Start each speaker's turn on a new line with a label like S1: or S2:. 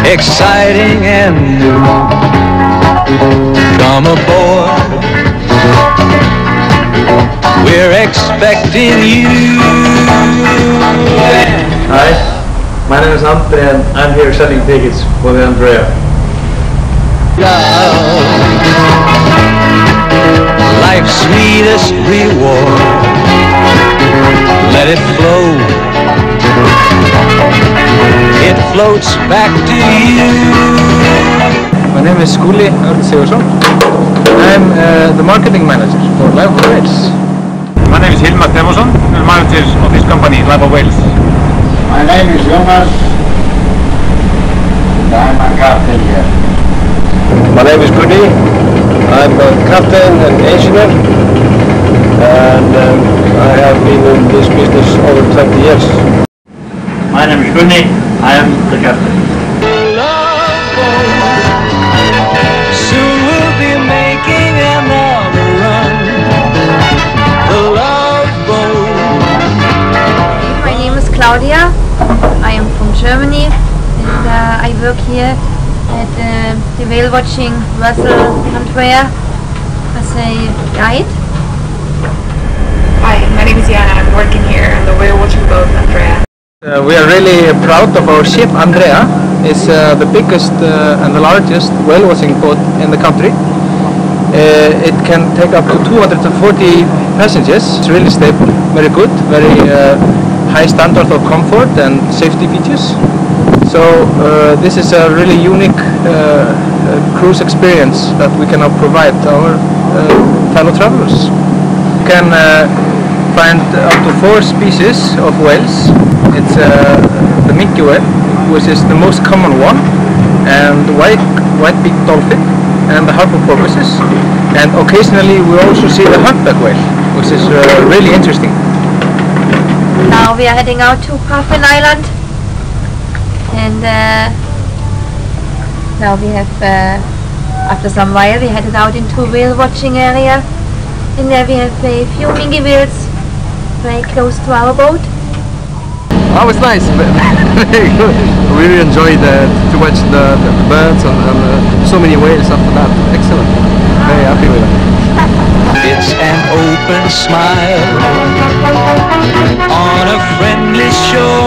S1: exciting and new. Come aboard, we're expecting you.
S2: Hi, my name is Andrea and I'm here selling tickets for the Andrea.
S1: Life's sweetest reward, let it flow, it floats back to you.
S2: My name is Gull. I'm the marketing manager for Life of Wales.
S3: My name is Hilmar Temusson, the manager of this company, Life of Wales.
S4: My name is Jonas and I'm a captain here.
S5: My name is Gunni. I'm a captain and engineer, and I have been in this business over 20 years.
S4: My name is Gunni. I am the captain.
S1: Soon we'll be making another run. The Love Boat.
S6: My name is Claudia. I am from Germany and I work here at the whale watching vessel Andrea as a guide.
S7: Hi, my name is Jana. I'm working here on the whale watching boat Andrea.
S2: We are really proud of our ship Andrea. It's the biggest and the largest whale watching boat in the country. It can take up to 240 passengers. It's really stable, very good, very high standard of comfort and safety features. So this is a really unique cruise experience that we can now provide to our fellow travelers. You can find up to 4 species of whales. It's the Minke whale, which is the most common one, and the White-beaked Dolphin, and the Harbour Porpoises. And occasionally we also see the Humpback whale, which is really interesting.
S6: Now we are heading out to Puffin Island. And now we have, after some while, we headed out into a whale watching area, and there we have a few Minke whales very close to our boat.
S2: Oh, it's nice, very good. We really enjoyed to watch the birds and so many whales after that. Excellent, very happy with it.
S1: It's an open smile on a friendly shore.